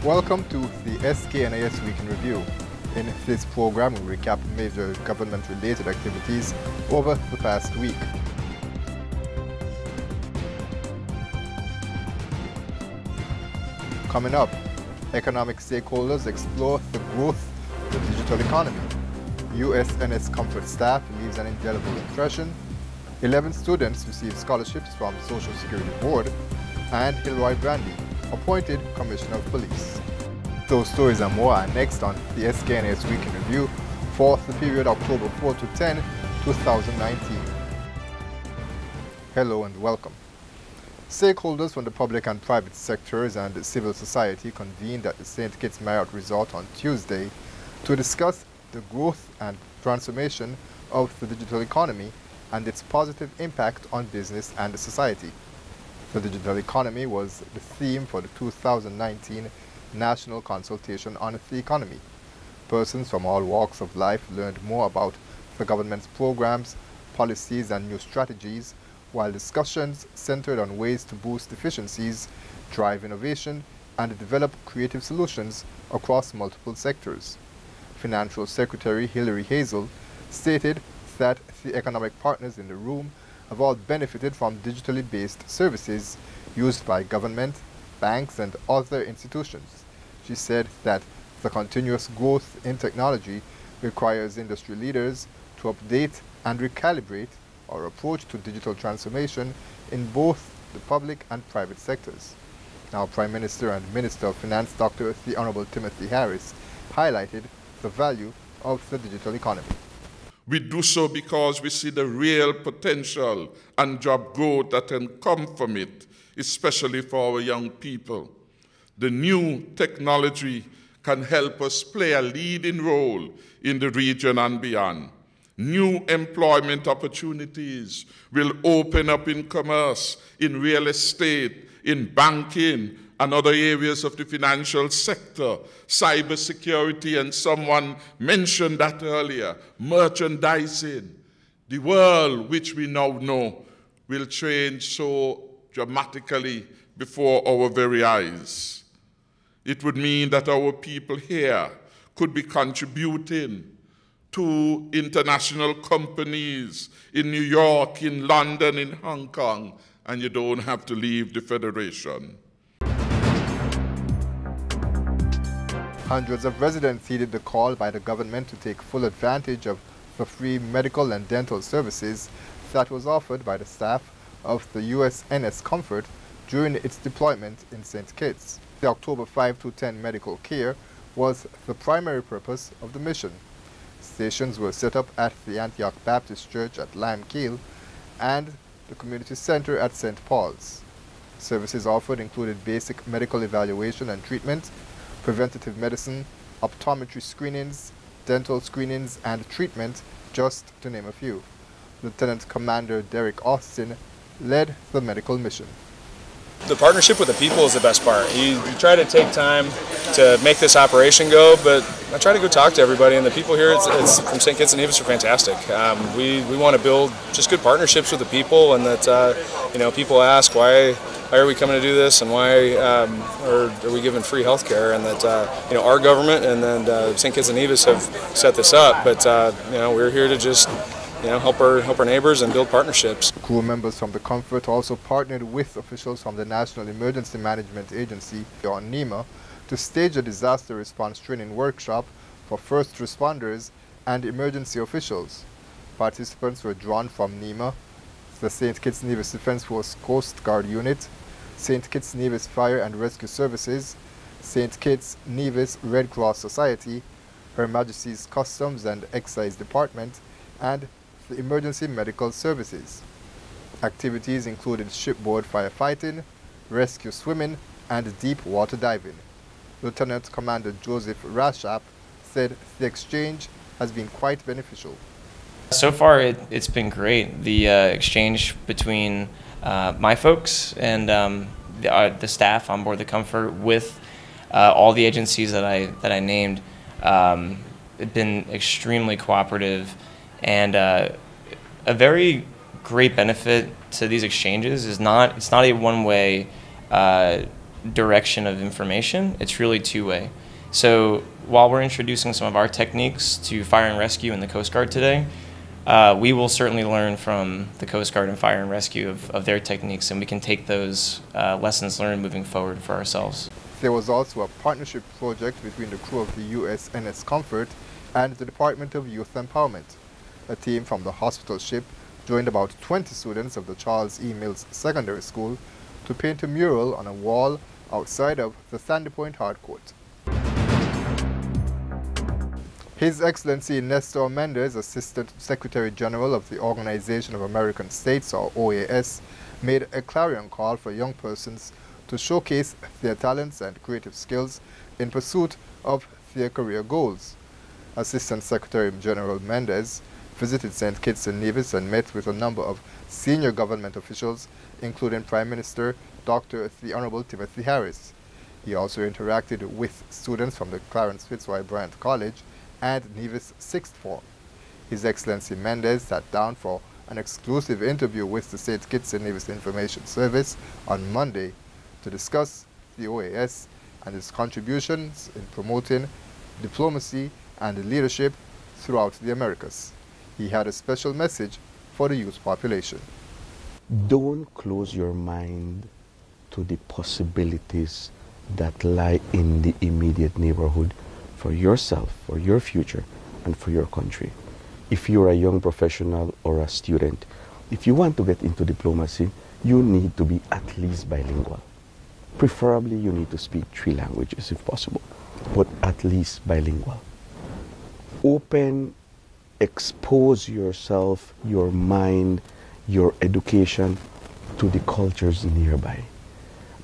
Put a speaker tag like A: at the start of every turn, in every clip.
A: Welcome to the SKNIS Week in Review. In this program, we recap major government-related activities over the past week. Coming up, economic stakeholders explore the growth of the digital economy. USNS Comfort staff leaves an indelible impression. 11 students receive scholarships from Social Security Board, and Hilroy Brandy appointed Commissioner of Police. Those stories and more are next on the SKNIS Week in Review for the period October 4 to 10, 2019. Hello and welcome. Stakeholders from the public and private sectors and civil society convened at the St. Kitts Marriott Resort on Tuesday to discuss the growth and transformation of the digital economy and its positive impact on business and society. The digital economy was the theme for the 2019 National Consultation on the Economy. Persons from all walks of life learned more about the government's programs, policies, and new strategies, while discussions centered on ways to boost efficiencies, drive innovation, and develop creative solutions across multiple sectors. Financial Secretary Hilary Hazel stated that the economic partners in the room have all benefited from digitally based services used by government, banks, and other institutions. She said that the continuous growth in technology requires industry leaders to update and recalibrate our approach to digital transformation in both the public and private sectors. Now, Prime Minister and Minister of Finance Dr. The Honorable Timothy Harris highlighted the value of the digital economy.
B: We do so because we see the real potential and job growth that can come from it, especially for our young people. The new technology can help us play a leading role in the region and beyond. New employment opportunities will open up in commerce, in real estate, in banking, and other areas of the financial sector, cybersecurity, and someone mentioned that earlier, merchandising. The world which we now know will change so dramatically before our very eyes. It would mean that our people here could be contributing to international companies in New York, in London, in Hong Kong, and you don't have to leave the Federation.
A: Hundreds of residents heeded the call by the government to take full advantage of the free medical and dental services that was offered by the staff of the USNS Comfort during its deployment in St. Kitts. The October 5 to 10 medical care was the primary purpose of the mission. Stations were set up at the Antioch Baptist Church at Lime Keel and the community center at St. Paul's. Services offered included basic medical evaluation and treatment, preventative medicine, optometry screenings, dental screenings, and treatment, just to name a few. Lieutenant Commander Derek Austin led the medical mission.
C: The partnership with the people is the best part. You try to take time to make this operation go, but I try to go talk to everybody, and the people here it's from St. Kitts and Nevis are fantastic. We want to build just good partnerships with the people, and that people ask why are we coming to do this, and why are we given free health care, and that our government and then St. Kitts and Nevis have set this up, but we're here to just help our neighbors and build partnerships.
A: Crew members from the Comfort also partnered with officials from the National Emergency Management Agency, or NEMA, to stage a disaster response training workshop for first responders and emergency officials. Participants were drawn from NEMA, the St. Kitts Nevis Defense Force Coast Guard Unit, St. Kitts Nevis Fire and Rescue Services, St. Kitts Nevis Red Cross Society, Her Majesty's Customs and Excise Department, and the Emergency Medical Services. Activities included shipboard firefighting, rescue swimming, and deep water diving. Lieutenant Commander Joseph Rashap said the exchange has been quite beneficial.
D: So far, it's been great. The exchange between my folks and the staff on board the Comfort with all the agencies that I named have been extremely cooperative, and a very great benefit to these exchanges is it's not a one-way direction of information, it's really two-way. So while we're introducing some of our techniques to fire and rescue in the Coast Guard today, we will certainly learn from the Coast Guard and fire and rescue of their techniques, and we can take those lessons learned moving forward for ourselves.
A: There was also a partnership project between the crew of the USNS Comfort and the Department of Youth Empowerment. A team from the hospital ship joined about 20 students of the Charles E. Mills Secondary School to paint a mural on a wall outside of the Sandy Point Hardcourt. His Excellency Nestor Mendez, Assistant Secretary General of the Organization of American States, or OAS, made a clarion call for young persons to showcase their talents and creative skills in pursuit of their career goals. Assistant Secretary General Mendez visited St. Kitts and Nevis and met with a number of senior government officials, including Prime Minister Dr. the Honorable Timothy Harris. He also interacted with students from the Clarence Fitzroy Bryant College and Nevis Sixth Form. His Excellency Mendez sat down for an exclusive interview with the St. Kitts and Nevis Information Service on Monday to discuss the OAS and its contributions in promoting diplomacy and leadership throughout the Americas. He had a special message for the youth population.
E: Don't close your mind to the possibilities that lie in the immediate neighborhood for yourself, for your future, and for your country. If you're a young professional or a student, if you want to get into diplomacy, you need to be at least bilingual. Preferably, you need to speak 3 languages if possible, but at least bilingual. Open, expose yourself, your mind, your education to the cultures nearby.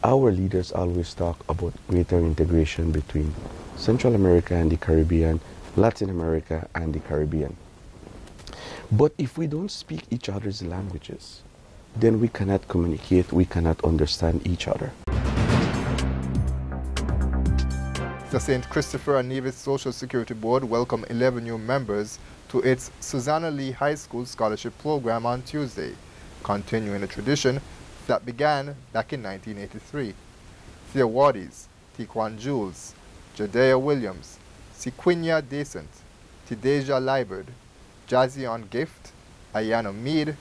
E: Our leaders always talk about greater integration between Central America and the Caribbean, Latin America and the Caribbean. But if we don't speak each other's languages, then we cannot communicate, we cannot understand each other.
A: The St. Christopher and Nevis Social Security Board welcomed 11 new members to its Susanna Lee High School Scholarship Program on Tuesday, continuing a tradition that began back in 1983. The awardees, Tiquan Jules, Jadea Williams, Sequinia Decent, Tideja Liberd, Jazion Gift, Ayana Mead,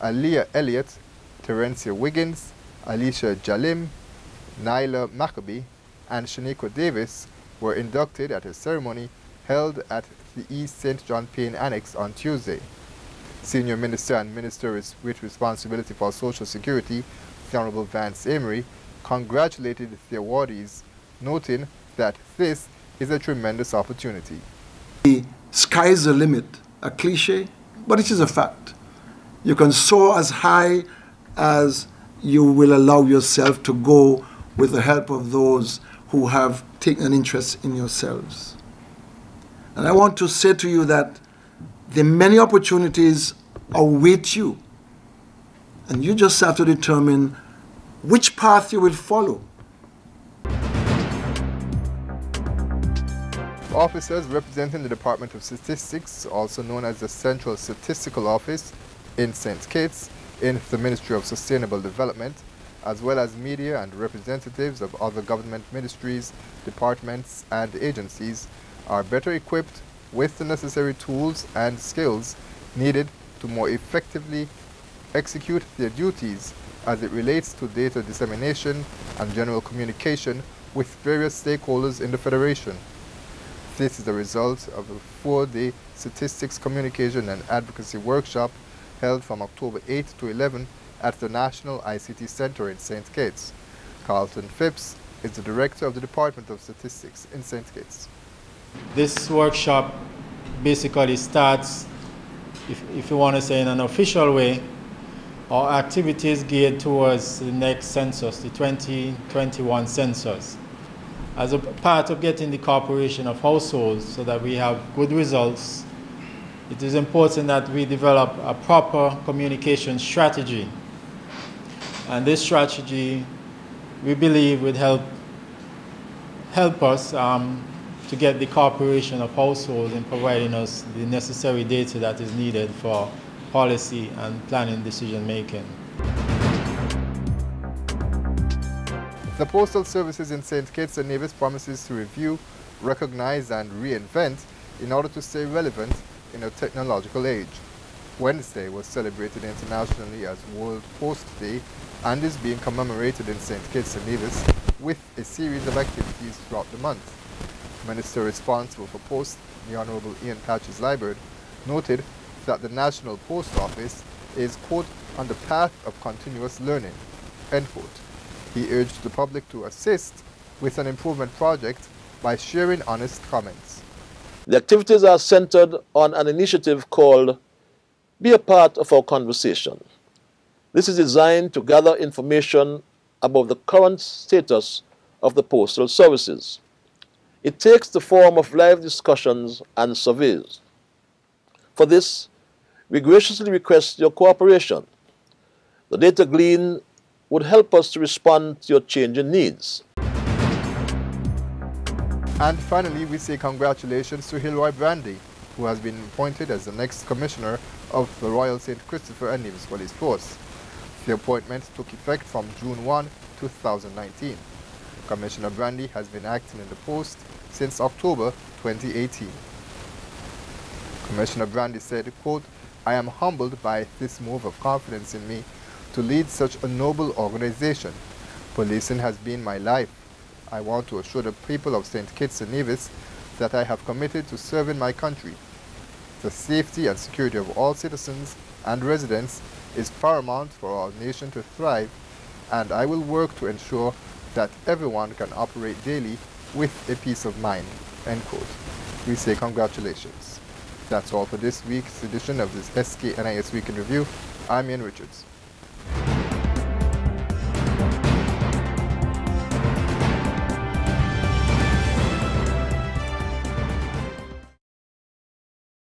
A: Aaliyah Elliott, Terencia Wiggins, Alicia Jalim, Nyla Maccabee, and Shaniqua Davis were inducted at a ceremony held at the East St. John Payne Annex on Tuesday. Senior Minister and Minister with Responsibility for Social Security, the Honorable Vance Amory, congratulated the awardees, noting that this is a tremendous opportunity.
F: The sky's the limit, a cliche, but it is a fact. You can soar as high as you will allow yourself to go with the help of those who have taken an interest in yourselves. And I want to say to you that the many opportunities await you, and you just have to determine which path you will follow.
A: Officers representing the Department of Statistics, also known as the Central Statistical Office in St. Kitts, in the Ministry of Sustainable Development, as well as media and representatives of other government ministries, departments, and agencies, are better equipped with the necessary tools and skills needed to more effectively execute their duties as it relates to data dissemination and general communication with various stakeholders in the Federation. This is the result of a 4-day Statistics Communication and Advocacy Workshop held from October 8 to 11 at the National ICT Center in St. Kitts. Carlton Phipps is the Director of the Department of Statistics in St. Kitts.
G: This workshop basically starts, if you want to say in an official way, our activities geared towards the next census, the 2021 census. As a part of getting the corporation of households so that we have good results, it is important that we develop a proper communication strategy. And this strategy, we believe, would help us to get the corporation of households in providing us the necessary data that is needed for policy and planning decision making.
A: The Postal Services in St. Kitts and Nevis promises to review, recognize and reinvent in order to stay relevant in a technological age. Wednesday was celebrated internationally as World Post Day and is being commemorated in St. Kitts and Nevis with a series of activities throughout the month. Minister responsible for Post, the Honorable Ian Patches-Liburd, noted that the National Post Office is, quote, on the path of continuous learning, end quote. He urged the public to assist with an improvement project by sharing honest comments.
H: The activities are centered on an initiative called Be a Part of Our Conversation. This is designed to gather information about the current status of the postal services. It takes the form of live discussions and surveys. For this, we graciously request your cooperation. The data gleaned would help us to respond to your changing needs.
A: And finally, we say congratulations to Hilroy Brandy, who has been appointed as the next commissioner of the Royal St. Christopher and Nevis Police Force. The appointment took effect from June 1, 2019. Commissioner Brandy has been acting in the post since October 2018. Commissioner Brandy said, quote, I am humbled by this move of confidence in me to lead such a noble organization. Policing has been my life. I want to assure the people of St. Kitts and Nevis that I have committed to serving my country. The safety and security of all citizens and residents is paramount for our nation to thrive, and I will work to ensure that everyone can operate daily with a peace of mind, end quote. We say congratulations. That's all for this week's edition of this SKNIS Week in Review. I'm Ian Richards.